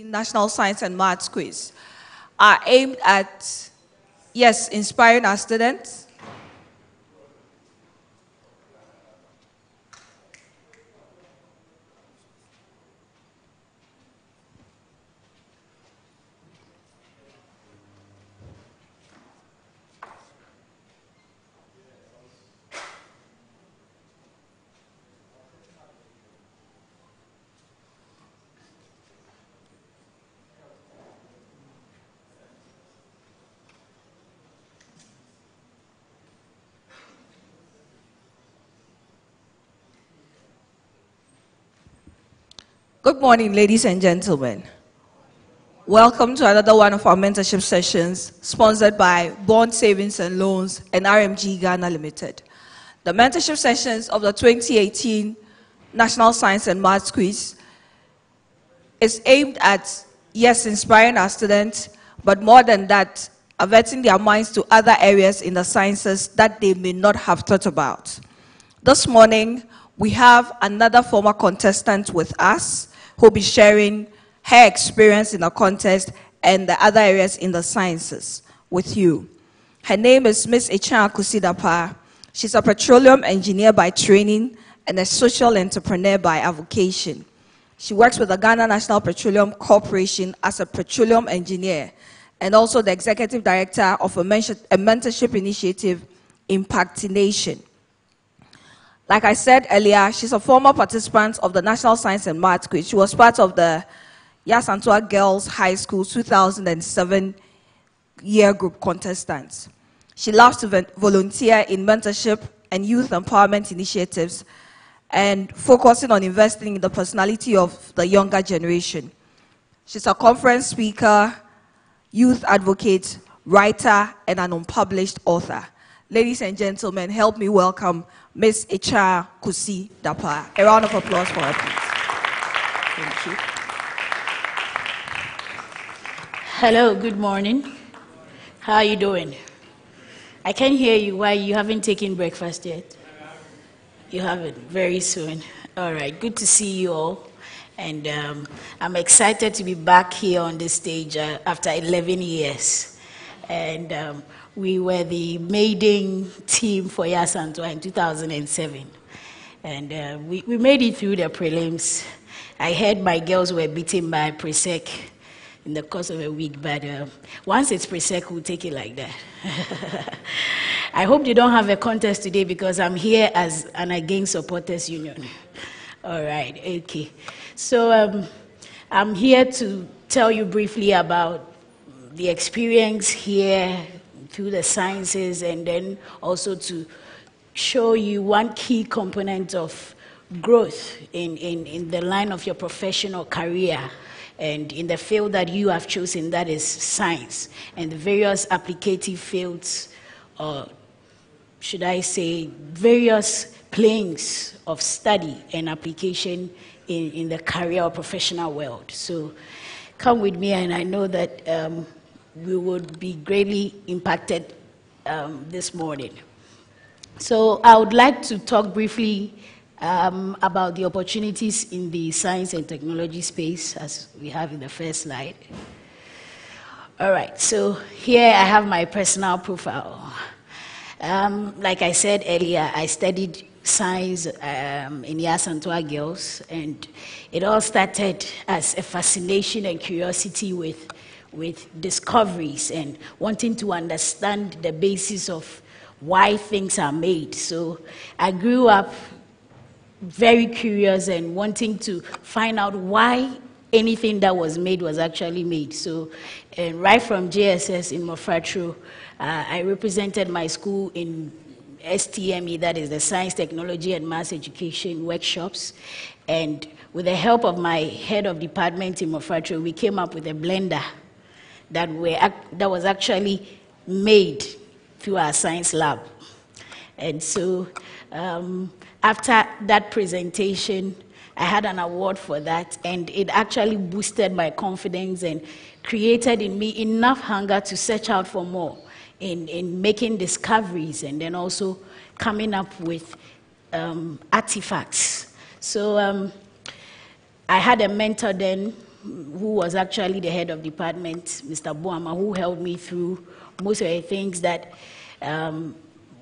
National Science and Maths quiz are aimed at, yes, inspiring our students. Good morning, ladies and gentlemen. Welcome to another one of our mentorship sessions sponsored by Bond Savings and Loans and RMG Ghana Limited. The mentorship sessions of the 2018 National Science and Maths quiz is aimed at, yes, inspiring our students, but more than that, averting their minds to other areas in the sciences that they may not have thought about. This morning, we have another former contestant with us who will be sharing her experience in the contest and the other areas in the sciences with you. Her name is Ms. Nsmq Dapa. She's a petroleum engineer by training and a social entrepreneur by avocation. She works with the Ghana National Petroleum Corporation as a petroleum engineer and also the executive director of a mentorship initiative, Impactination. Like I said earlier, she's a former participant of the National Science and Maths quiz. She was part of the Yasantua Girls High School 2007 year group contestants. She loves to volunteer in mentorship and youth empowerment initiatives and focusing on investing in the personality of the younger generation. She's a conference speaker, youth advocate, writer, and an unpublished author. Ladies and gentlemen, help me welcome Ms. Nsmq Dapa. A round of applause for her, please. Thank you. Hello, good morning. How are you doing? I can hear you. Why you haven't taken breakfast yet? You haven't. Very soon. All right. Good to see you all. And I'm excited to be back here on the stage after 11 years. And we were the maiden team for Yasantua in 2007. And we made it through the prelims. I heard my girls were beaten by Presec in the course of a week, but once it's Presec, we'll take it like that. I hope you don't have a contest today because I'm here as an Against Supporters Union. All right, okay. So I'm here to tell you briefly about the experience here through the sciences, and then also to show you one key component of growth in the line of your professional career and in the field that you have chosen, that is science, and the various applicative fields, or should I say, various planes of study and application in the career or professional world. So come with me, and I know that we would be greatly impacted this morning. So I would like to talk briefly about the opportunities in the science and technology space, as we have in the first slide. All right, so here I have my personal profile. Like I said earlier, I studied science in Yasantua Girls, and it all started as a fascination and curiosity with discoveries and wanting to understand the basis of why things are made. So I grew up very curious and wanting to find out why anything that was made was actually made. So right from JSS in Mofratro, I represented my school in STME, that is the Science, Technology and Mass Education workshops. And with the help of my head of department in Mofratro, we came up with a blender that was actually made through our science lab. And so after that presentation, I had an award for that, and it actually boosted my confidence and created in me enough hunger to search out for more in making discoveries and then also coming up with artifacts. So I had a mentor then who was actually the head of department, Mr. Boama, who helped me through most of the things that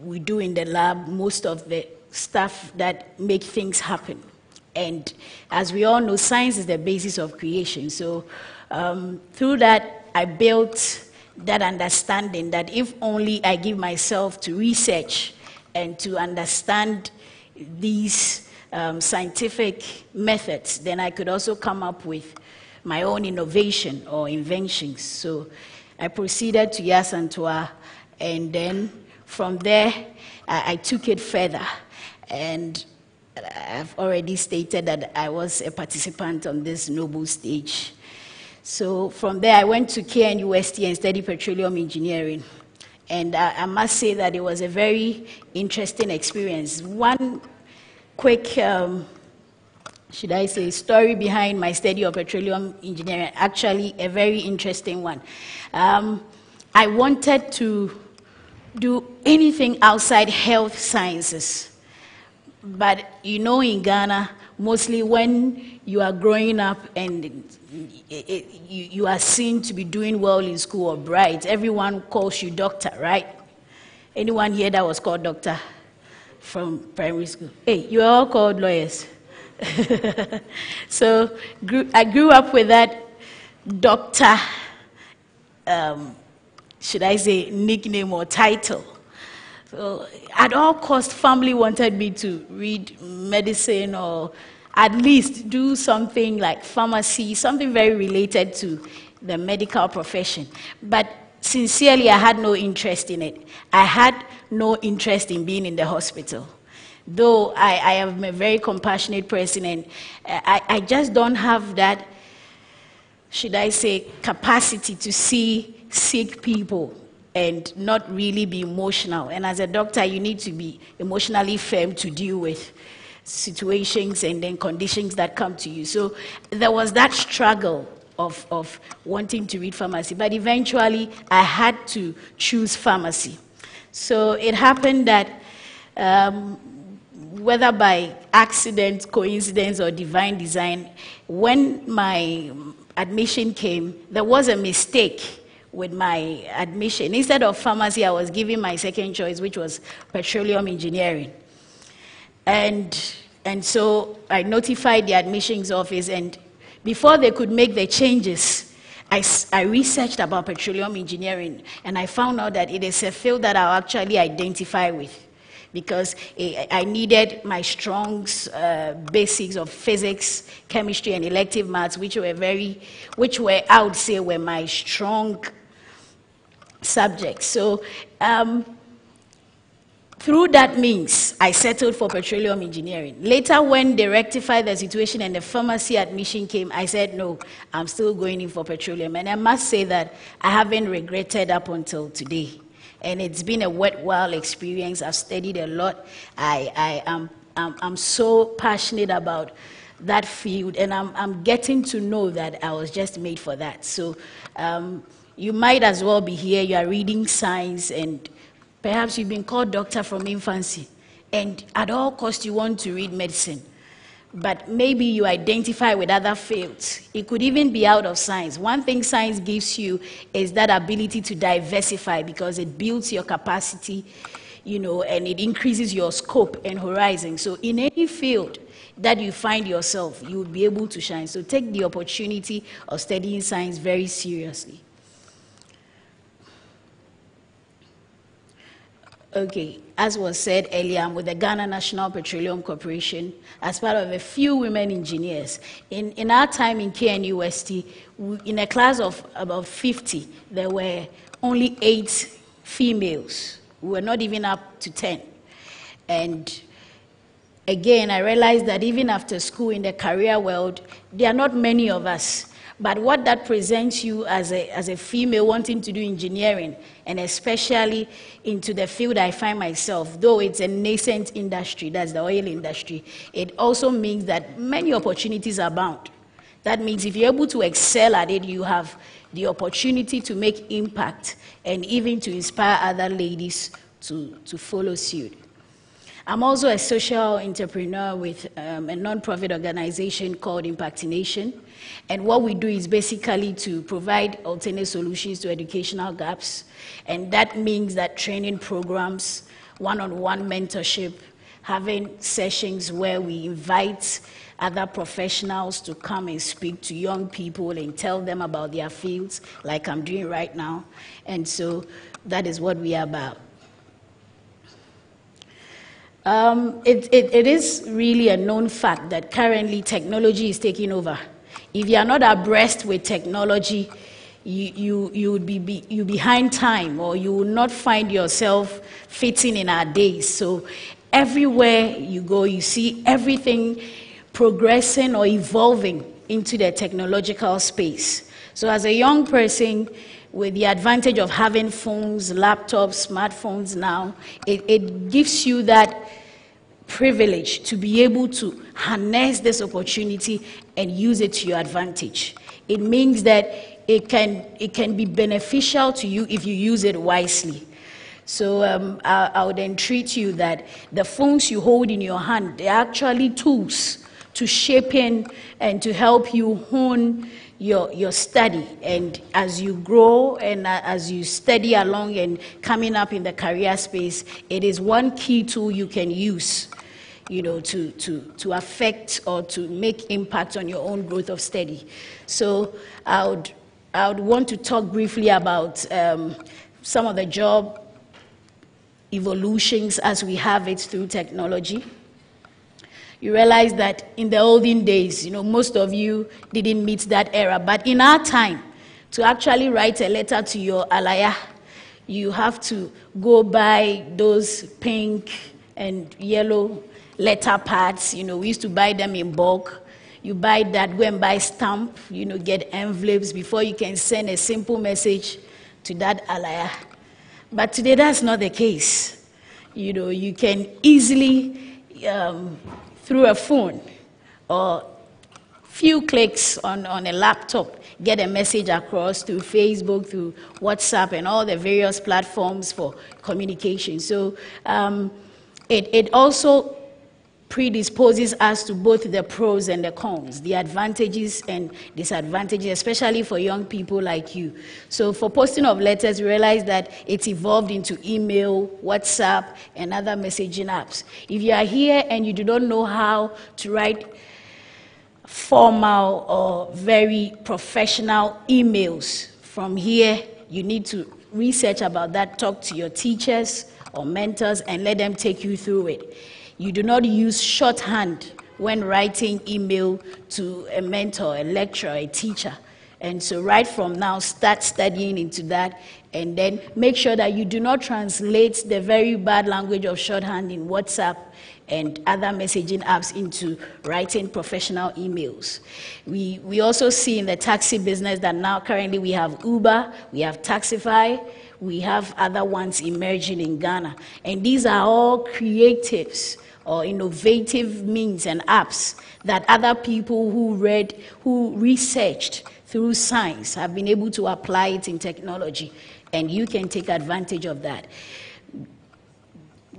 we do in the lab, most of the stuff that make things happen. And as we all know, science is the basis of creation. So through that, I built that understanding that if only I give myself to research and to understand these scientific methods, then I could also come up with my own innovation or inventions. So I proceeded to Yasantua, and then from there, I took it further. And I've already stated that I was a participant on this noble stage. So from there, I went to KNUST and studied petroleum engineering. And I must say that it was a very interesting experience. One quick, should I say, story behind my study of petroleum engineering, actually a very interesting one. I wanted to do anything outside health sciences. But you know, in Ghana, mostly when you are growing up and you are seen to be doing well in school or bright, everyone calls you doctor, right? Anyone here that was called doctor from primary school? Hey, you are all called lawyers. So I grew up with that doctor, should I say, nickname or title. So at all costs, family wanted me to read medicine or at least do something like pharmacy, something very related to the medical profession. But sincerely, I had no interest in it. I had no interest in being in the hospital. Though I am a very compassionate person, and I just don't have that, should I say, capacity to see sick people and not really be emotional. And as a doctor, you need to be emotionally firm to deal with situations and then conditions that come to you. So there was that struggle of wanting to read pharmacy, but eventually I had to choose pharmacy. So it happened that whether by accident, coincidence, or divine design, when my admission came, there was a mistake with my admission. Instead of pharmacy, I was given my second choice, which was petroleum engineering. And so I notified the admissions office, and before they could make the changes, I researched about petroleum engineering, and I found out that it is a field that I'll actually identify with, because I needed my strong basics of physics, chemistry, and elective maths, which were, I would say, were my strong subjects. So through that means, I settled for petroleum engineering. Later, when they rectified the situation and the pharmacy admission came, I said, no, I'm still going in for petroleum. And I must say that I haven't regretted up until today. And it's been a worthwhile experience. I've studied a lot. I'm so passionate about that field, and I'm getting to know that I was just made for that. So you might as well be here, you are reading science, and perhaps you've been called doctor from infancy, and at all costs you want to read medicine. But maybe you identify with other fields. It could even be out of science. One thing science gives you is that ability to diversify, because it builds your capacity, you know, and it increases your scope and horizon. So in any field that you find yourself, you will be able to shine. So take the opportunity of studying science very seriously. Okay, as was said earlier, I'm with the Ghana National Petroleum Corporation as part of a few women engineers. In our time in KNUST, in a class of about 50, there were only 8 females. We were not even up to 10. And again, I realized that even after school in the career world, there are not many of us. But what that presents you as a female wanting to do engineering, and especially into the field I find myself, though it's a nascent industry, that's the oil industry, it also means that many opportunities abound. That means if you're able to excel at it, you have the opportunity to make impact and even to inspire other ladies to follow suit. I'm also a social entrepreneur with a non-profit organization called Impact Nation. And what we do is basically to provide alternate solutions to educational gaps. And that means that training programs, one-on-one mentorship, having sessions where we invite other professionals to come and speak to young people and tell them about their fields, like I'm doing right now. And so that is what we are about. It is really a known fact that currently technology is taking over. If you are not abreast with technology, you would be behind time, or you will not find yourself fitting in our days. So everywhere you go, you see everything progressing or evolving into the technological space. So as a young person, with the advantage of having phones, laptops, smartphones now, it gives you that privilege to be able to harness this opportunity and use it to your advantage. It means that it can be beneficial to you if you use it wisely. So I would entreat you that the phones you hold in your hand, they're actually tools to shape in and to help you hone your study. And as you grow and as you study along and coming up in the career space, it is one key tool you can use, you know, to affect or to make impact on your own growth of study. So I would want to talk briefly about some of the job evolutions as we have it through technology. You realize that in the olden days, you know, most of you didn't meet that era, but in our time, to actually write a letter to your alaya, you have to go buy those pink and yellow letter pads. You know, we used to buy them in bulk. You buy that, go and buy stamp, you know, get envelopes before you can send a simple message to that alaya. But today, that's not the case. You know, you can easily, through a phone or few clicks on a laptop, get a message across through Facebook, through WhatsApp, and all the various platforms for communication. So it also predisposes us to both the pros and the cons, the advantages and disadvantages, especially for young people like you. So for posting of letters, we realize that it's evolved into email, WhatsApp, and other messaging apps. If you are here and you do not know how to write formal or very professional emails, from here you need to research about that, talk to your teachers or mentors, and let them take you through it. You do not use shorthand when writing email to a mentor, a lecturer, a teacher. And so right from now, start studying into that, and then make sure that you do not translate the very bad language of shorthand in WhatsApp and other messaging apps into writing professional emails. We also see in the taxi business that now currently we have Uber, we have Taxify, we have other ones emerging in Ghana. And these are all creatives or innovative means and apps that other people who researched through science have been able to apply it in technology. And you can take advantage of that.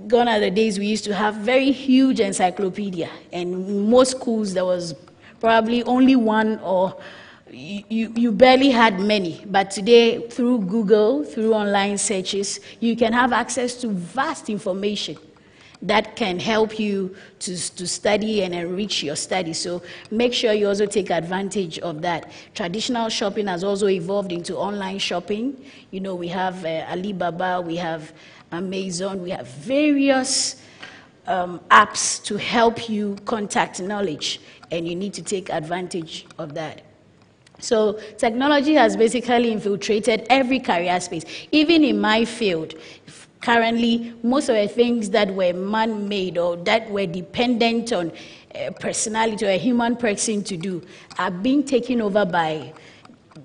Gone are the days we used to have very huge encyclopedia. And in most schools there was probably only one, or you barely had many. But today, through Google, through online searches, you can have access to vast information that can help you to study and enrich your study. So make sure you also take advantage of that. Traditional shopping has also evolved into online shopping. You know, we have Alibaba, we have Amazon, we have various apps to help you contact knowledge, and you need to take advantage of that. So technology has basically infiltrated every career space. Even in my field, currently, most of the things that were man-made or that were dependent on a personality or a human person to do are being taken over by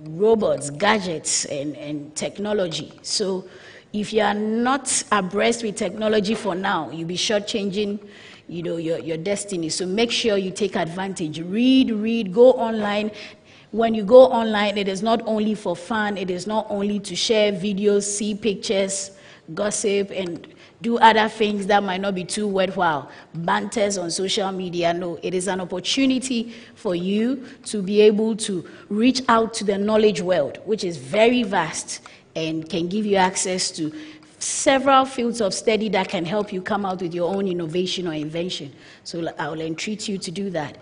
robots, gadgets, and technology. So if you are not abreast with technology for now, you'll be shortchanging, you know, your destiny. So make sure you take advantage. Read, go online. When you go online, it is not only for fun, it is not only to share videos, see pictures, gossip and do other things that might not be too worthwhile, banters on social media. No, it is an opportunity for you to be able to reach out to the knowledge world, which is very vast and can give you access to several fields of study that can help you come out with your own innovation or invention. So I will entreat you to do that.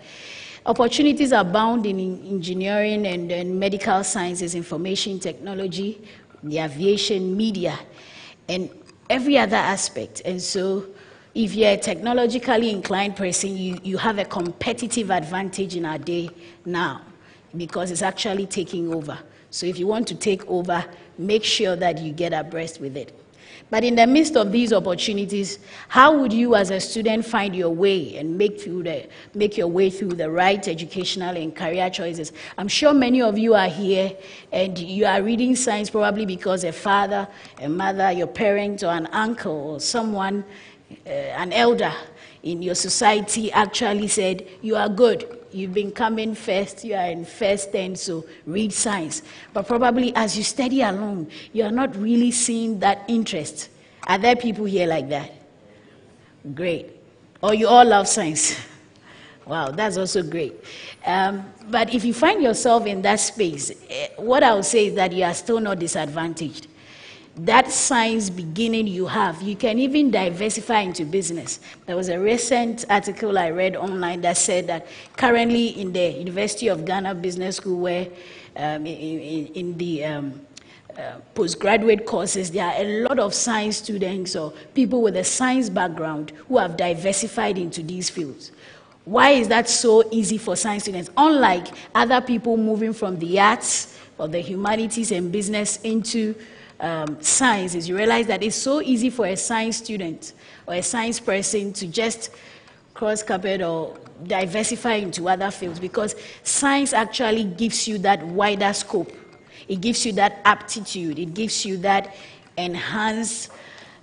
Opportunities abound in engineering and medical sciences, information technology, the aviation, media, and every other aspect. And so if you're a technologically inclined person, you have a competitive advantage in our day now because it's actually taking over. So if you want to take over, make sure that you get abreast with it. But in the midst of these opportunities, how would you as a student find your way and make your way through the right educational and career choices? I'm sure many of you are here and you are reading science probably because a father, a mother, your parent, or an uncle, or someone, an elder in your society actually said, you are good. You've been coming first, you are in first 10, so read science. But probably as you study along, you are not really seeing that interest. Are there people here like that? Great. Or you all love science? Wow, that's also great. But if you find yourself in that space, what I would say is that you are still not disadvantaged. That science beginning you have, you can even diversify into business. There was a recent article I read online that said that currently in the University of Ghana Business School, where in the postgraduate courses, there are a lot of science students or people with a science background who have diversified into these fields. Why is that so easy for science students? Unlike other people moving from the arts or the humanities and business into sciences, you realize that it's so easy for a science student or a science person to just cross carpet or diversify into other fields because science actually gives you that wider scope. It gives you that aptitude. It gives you that enhanced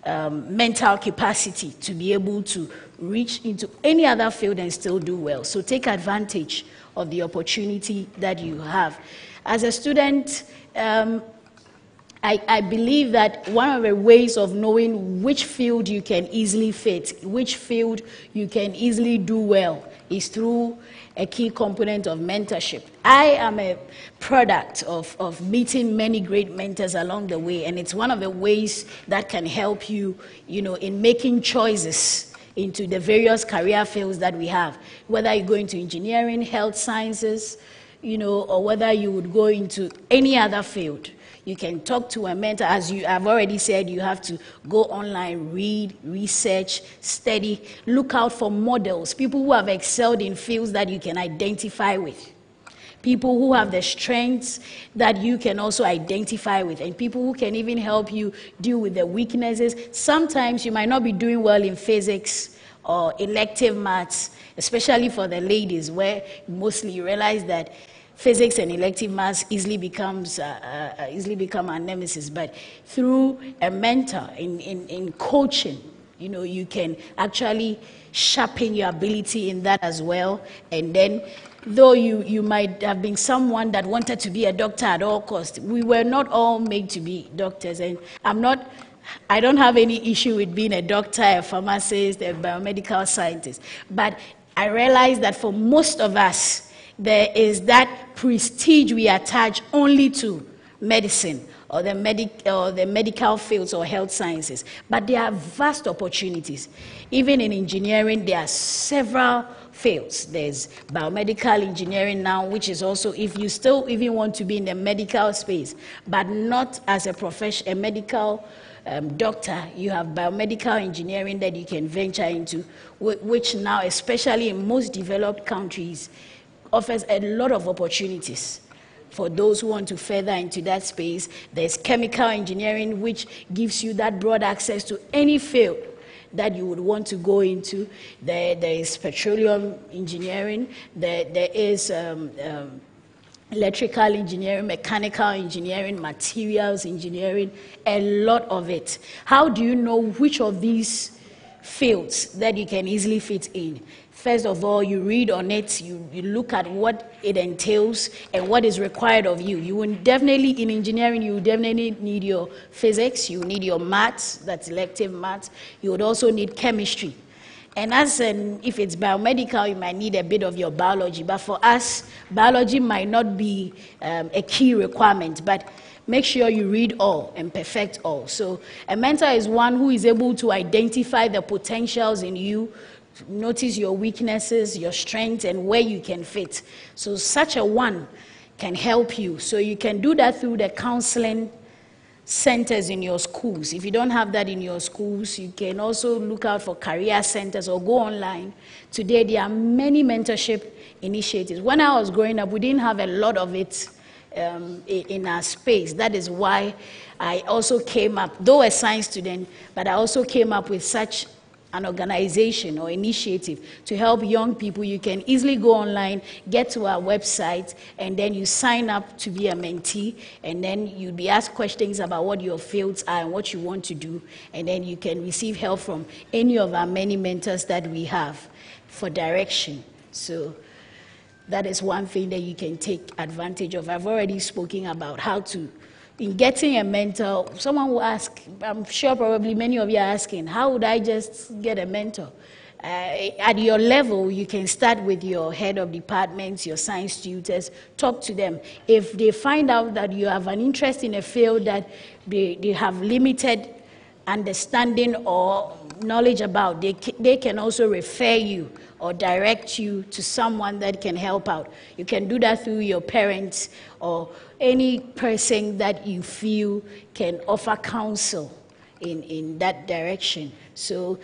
mental capacity to be able to reach into any other field and still do well. So take advantage of the opportunity that you have. As a student, I believe that one of the ways of knowing which field you can easily fit, which field you can easily do well, is through a key component of mentorship. I am a product of meeting many great mentors along the way, and it's one of the ways that can help you, in making choices into the various career fields that we have, whether you go into engineering, health sciences, or whether you would go into any other field. You can talk to a mentor. As you have already said, you have to go online, read, research, study, look out for models, people who have excelled in fields that you can identify with, people who have the strengths that you can also identify with, and people who can even help you deal with the weaknesses. Sometimes you might not be doing well in physics or elective maths, especially for the ladies, where mostly you realize that physics and elective maths easily become a nemesis. But through a mentor in coaching, you can actually sharpen your ability in that as well. And then, though you might have been someone that wanted to be a doctor at all costs, we were not all made to be doctors. And I don't have any issue with being a doctor, a pharmacist, a biomedical scientist. But I realize that for most of us, there is that prestige we attach only to medicine or the medical fields or health sciences. But there are vast opportunities. Even in engineering, there are several fields. There's biomedical engineering now, which is also, if you still even want to be in the medical space, but not as a medical doctor, you have biomedical engineering that you can venture into, which now, especially in most developed countries, offers a lot of opportunities for those who want to further into that space. There's chemical engineering, which gives you that broad access to any field that you would want to go into. There is petroleum engineering. There is electrical engineering, mechanical engineering, materials engineering, a lot of it. How do you know which of these fields that you can easily fit in? First of all, you read on it, you look at what it entails and what is required of you. You will definitely, in engineering, you will definitely need your physics, you need your maths, that's elective maths. You would also need chemistry. And if it's biomedical, you might need a bit of your biology. But for us, biology might not be a key requirement, but make sure you read all and perfect all. So a mentor is one who is able to identify the potentials in you, notice your weaknesses, your strengths, and where you can fit. So such a one can help you. So you can do that through the counseling centers in your schools. If you don't have that in your schools, you can also look out for career centers or go online. Today, there are many mentorship initiatives. When I was growing up, we didn't have a lot of it in our space. That is why I also came up, though a science student, but I also came up with such an organization or initiative to help young people. You can easily go online, get to our website, and then you sign up to be a mentee, and then you'll be asked questions about what your fields are and what you want to do, and then you can receive help from any of our many mentors that we have for direction. So that is one thing that you can take advantage of. I've already spoken about how to. In getting a mentor, someone will ask, I'm sure probably many of you are asking, how would I just get a mentor? At your level, you can start with your head of departments, your science tutors, talk to them. If they find out that you have an interest in a field that they have limited understanding or knowledge about, they can also refer you or direct you to someone that can help out. You can do that through your parents or any person that you feel can offer counsel in that direction. So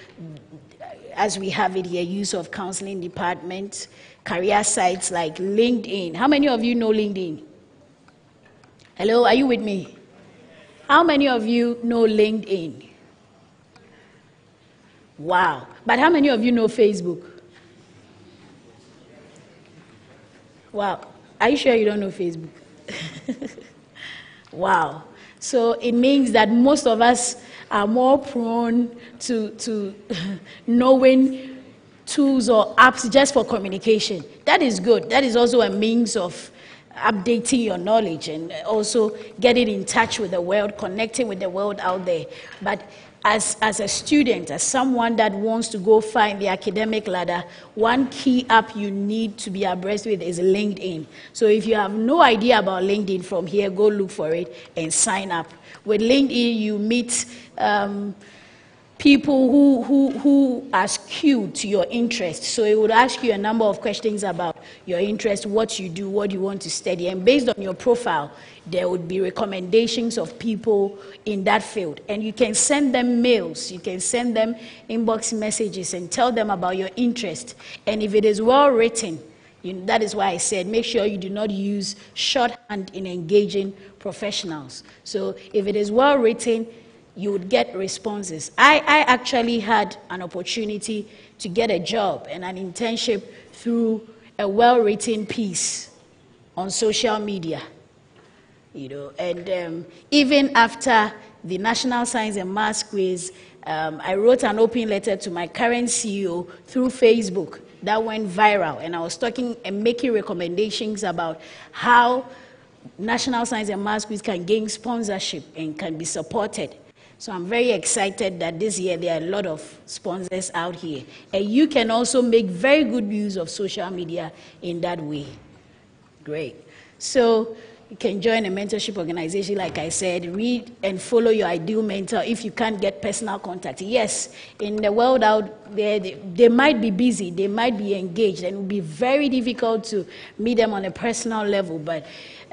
as we have it here, use of counseling departments, career sites like LinkedIn. How many of you know LinkedIn? Hello, are you with me? How many of you know LinkedIn? Wow. But how many of you know Facebook? Wow. Are you sure you don't know Facebook? Wow. So it means that most of us are more prone to knowing tools or apps just for communication. That is good. That is also a means of updating your knowledge and also getting in touch with the world, connecting with the world out there. But as a student, as someone that wants to go find the academic ladder, one key app you need to be abreast with is LinkedIn. So if you have no idea about LinkedIn from here, go look for it and sign up. With LinkedIn, you meet people who are skewed to your interests. So it would ask you a number of questions about your interest, what you do, what you want to study. And based on your profile, there would be recommendations of people in that field. And you can send them mails, you can send them inbox messages and tell them about your interest. And if it is well written, that is why I said make sure you do not use shorthand in engaging professionals. So if it is well written, you would get responses. I actually had an opportunity to get a job and an internship through a well-written piece on social media. And even after the National Science and Maths quiz, I wrote an open letter to my current CEO through Facebook that went viral, and I was talking and making recommendations about how National Science and Maths quiz can gain sponsorship and can be supported. So I'm very excited that this year there are a lot of sponsors out here. And you can also make very good use of social media in that way. Great. So you can join a mentorship organization, like I said, read and follow your ideal mentor if you can't get personal contact. Yes, in the world out there, they might be busy, they might be engaged, and it will be very difficult to meet them on a personal level. But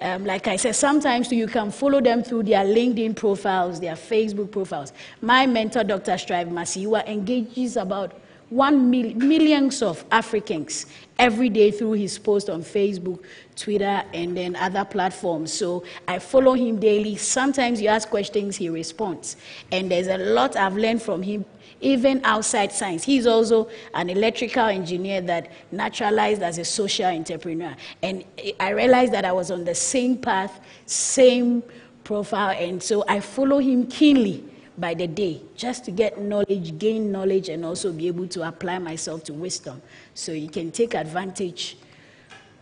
like I said, sometimes you can follow them through their LinkedIn profiles, their Facebook profiles. My mentor, Dr. Strive Masiwa, engages about millions of Africans every day through his posts on Facebook, Twitter, and then other platforms. So I follow him daily. Sometimes you ask questions, he responds. And there's a lot I've learned from him, even outside science. He's also an electrical engineer that naturalized as a social entrepreneur. And I realized that I was on the same path, same profile, and so I follow him keenly. by the day, just to get knowledge, gain knowledge, and also be able to apply myself to wisdom. So you can take advantage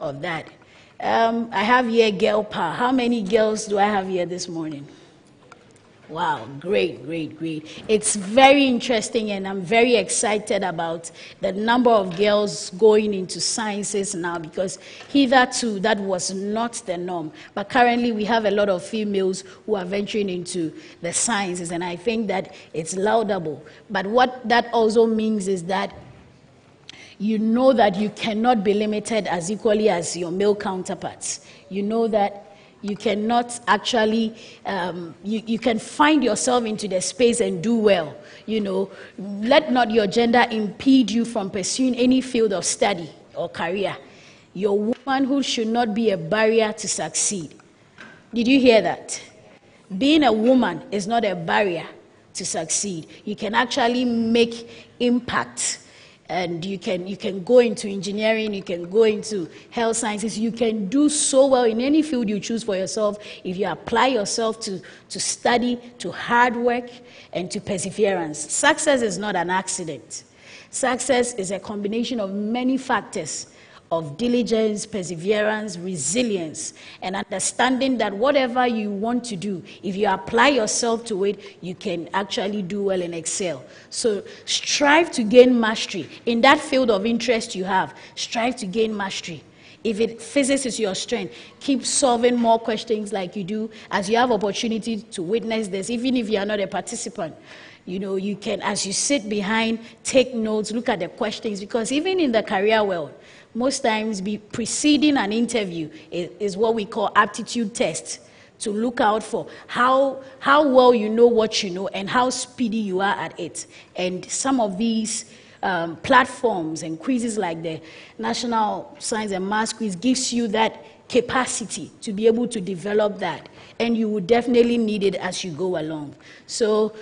of that. I have here girl power. How many girls do I have here this morning? Wow, great, great, great. It's very interesting, and I'm very excited about the number of girls going into sciences now, because hitherto that was not the norm. But currently we have a lot of females who are venturing into the sciences, and I think that it's laudable. But what that also means is that you know that you cannot be limited as equally as your male counterparts. You know that you cannot actually, you can find yourself into the space and do well. You know, let not your gender impede you from pursuing any field of study or career. Your womanhood should not be a barrier to succeed. Did you hear that? Being a woman is not a barrier to succeed. You can actually make impact. And you can go into engineering, you can go into health sciences, you can do so well in any field you choose for yourself if you apply yourself to study, to hard work, and to perseverance. Success is not an accident. Success is a combination of many factors of diligence, perseverance, resilience, and understanding that whatever you want to do, if you apply yourself to it, you can actually do well and excel. So strive to gain mastery. In that field of interest you have, strive to gain mastery. If physics is your strength, keep solving more questions like you do as you have opportunity to witness this, even if you are not a participant. You know, you can, as you sit behind, take notes, look at the questions, because even in the career world, most times preceding an interview is what we call aptitude test, to look out for how well you know what you know and how speedy you are at it. And some of these platforms and quizzes like the National Science and Maths Quiz gives you that capacity to be able to develop that. And you will definitely need it as you go along. So,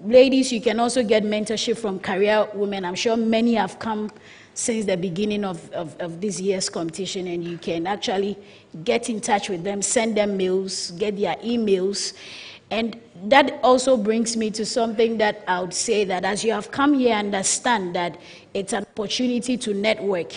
ladies, you can also get mentorship from Career Women. I'm sure many have come since the beginning of this year's competition, and you can actually get in touch with them, send them mails, get their emails. And that also brings me to something that I would say, that as you have come here, understand that it's an opportunity to network.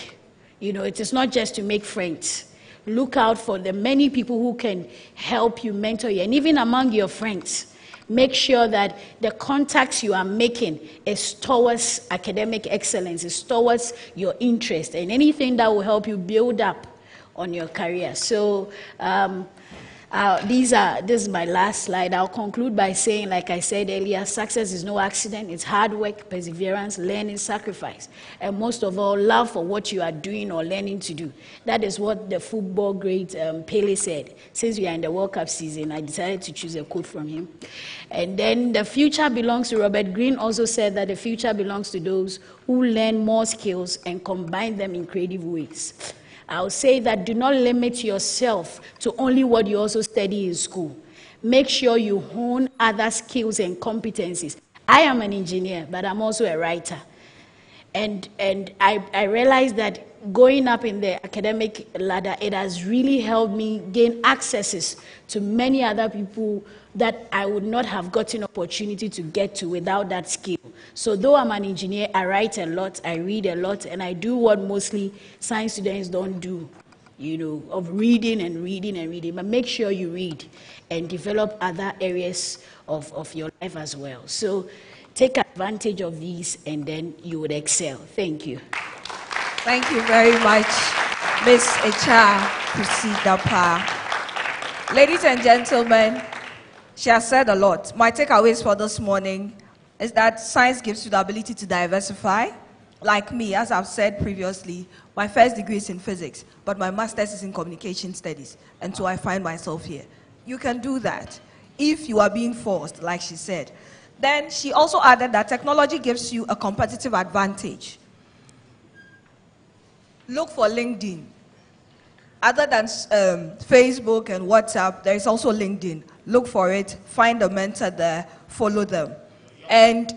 You know, it is not just to make friends. Look out for the many people who can help you, mentor you, and even among your friends, make sure that the contacts you are making is towards academic excellence, is towards your interest, and anything that will help you build up on your career. So this is my last slide. I'll conclude by saying, like I said earlier, success is no accident. It's hard work, perseverance, learning, sacrifice, and most of all, love for what you are doing or learning to do. That is what the football great Pele said. Since we are in the World Cup season, I decided to choose a quote from him. And then the future belongs to Robert Greene. Also said that the future belongs to those who learn more skills and combine them in creative ways. I'll say that do not limit yourself to only what you also study in school. Make sure you hone other skills and competencies. I am an engineer, but I'm also a writer. And I realized that going up in the academic ladder, it has really helped me gain accesses to many other people that I would not have gotten opportunity to get to without that skill. So though I'm an engineer, I write a lot, I read a lot, and I do what mostly science students don't do, you know, of reading and reading and reading. But make sure you read and develop other areas of your life as well. So take advantage of these, and then you would excel. Thank you. Thank you very much, Ms. Echa Pusidapa. Ladies and gentlemen, she has said a lot. My takeaways for this morning is that science gives you the ability to diversify. Like me, as I've said previously, my first degree is in physics, but my master's is in communication studies, and so I find myself here. You can do that if you are being forced, like she said. Then she also added that technology gives you a competitive advantage. Look for LinkedIn. Other than Facebook and WhatsApp, there is also LinkedIn. Look for it, find a mentor there, follow them. And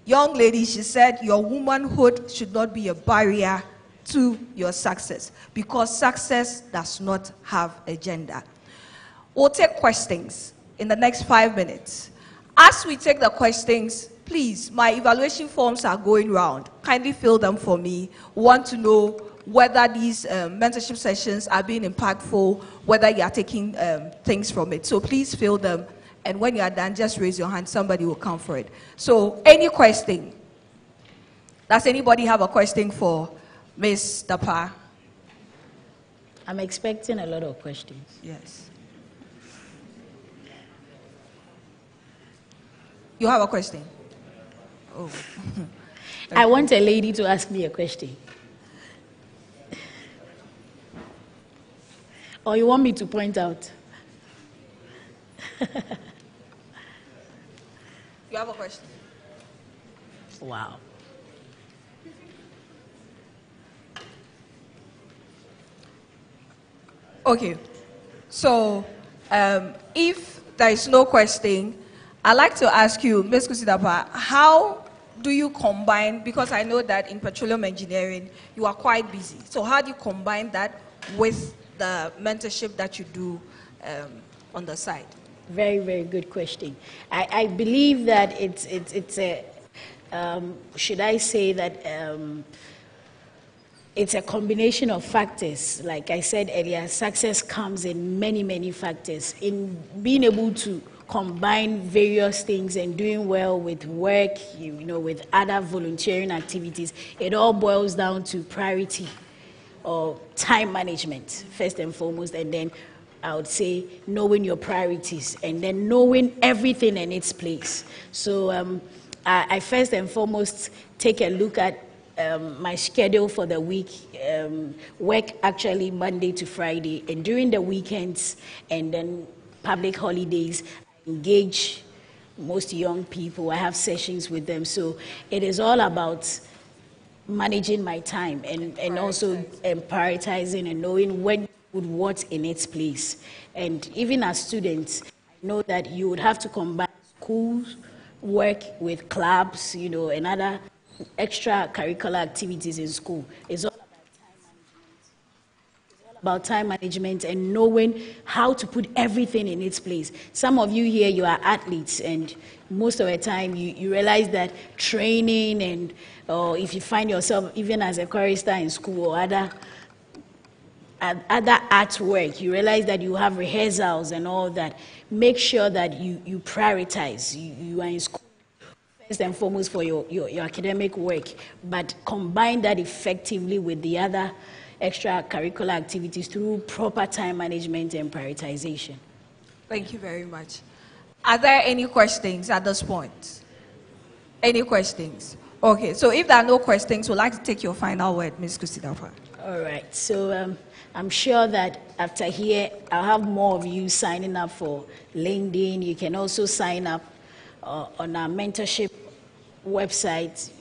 young lady, she said, your womanhood should not be a barrier to your success, because success does not have a gender. We'll take questions in the next 5 minutes. As we take the questions, please, my evaluation forms are going round. Kindly fill them for me. We want to know whether these mentorship sessions are being impactful, whether you are taking things from it. So please fill them. And when you are done, just raise your hand. Somebody will come for it. So any question? Does anybody have a question for Ms. Dapa? I'm expecting a lot of questions. Yes. You have a question? Oh. I want a lady to ask me a question. Or you want me to point out? You have a question? Wow. Okay. So, if there is no question, I'd like to ask you, Ms. Kusidapa, how do you combine, because I know that in petroleum engineering, you are quite busy. So how do you combine that with the mentorship that you do on the side? Very, very good question. I believe that it's a, should I say that it's a combination of factors. Like I said earlier, success comes in many, many factors. In being able to combine various things and doing well with work, with other volunteering activities, it all boils down to priority or time management, first and foremost, and then I would say knowing your priorities and then knowing everything in its place. So I first and foremost take a look at my schedule for the week, work actually Monday to Friday, and during the weekends and then public holidays, I engage most young people. I have sessions with them. So it is all about managing my time and also prioritizing and knowing when to put what in its place. And even as students, I know that you would have to combine school work with clubs, and other extracurricular activities in school. It's all about time management and knowing how to put everything in its place. Some of you here, you are athletes, and most of the time you realize that training and if you find yourself even as a chorister in school or other artwork, you realize that you have rehearsals and all that. Make sure that you prioritize. You are in school first and foremost for your academic work, but combine that effectively with the other extracurricular activities through proper time management and prioritization. Thank you very much. Are there any questions at this point? Any questions? Okay, so if there are no questions, we'd like to take your final word, Ms. Kusidapa. All right, so I'm sure that after here, I'll have more of you signing up for LinkedIn. You can also sign up on our mentorship website,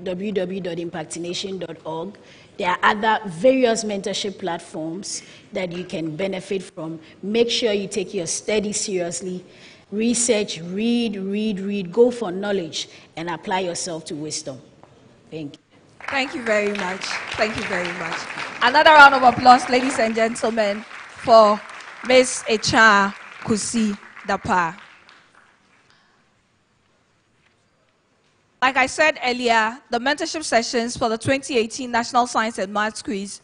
www.impactination.org. There are other various mentorship platforms that you can benefit from. Make sure you take your study seriously. Research, read, go for knowledge, and apply yourself to wisdom. Thank you. Thank you very much. Thank you very much. Another round of applause, ladies and gentlemen, for Ms. Echa Kusidapa. Like I said earlier, the mentorship sessions for the 2018 National Science and Maths Quiz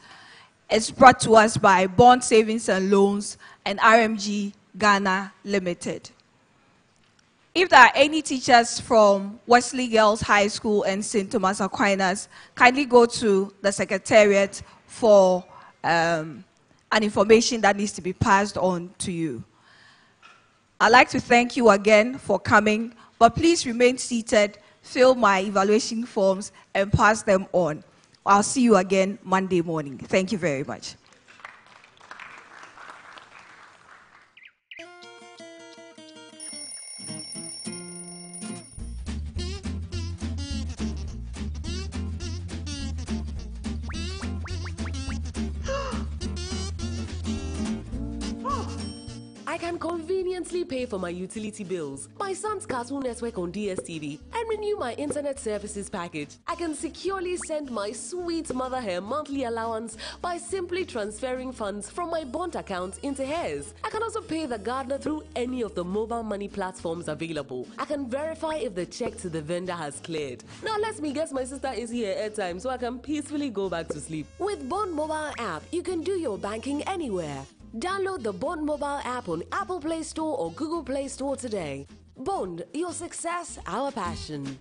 is brought to us by Bond Savings and Loans and RMG Ghana Limited. If there are any teachers from Wesley Girls High School and St. Thomas Aquinas, kindly go to the Secretariat for an information that needs to be passed on to you. I'd like to thank you again for coming, but please remain seated, fill my evaluation forms, and pass them on. I'll see you again Monday morning. Thank you very much. can conveniently pay for my utility bills, my son's Cartoon Network on DSTV, and renew my internet services package. I can securely send my sweet mother her monthly allowance by simply transferring funds from my Bond account into hers. I can also pay the gardener through any of the mobile money platforms available. I can verify if the check to the vendor has cleared. Now let me guess my sister is here at time so I can peacefully go back to sleep. With Bond mobile app, you can do your banking anywhere. Download the Bond mobile app on Apple Play Store or Google Play Store today. Bond, your success, our passion.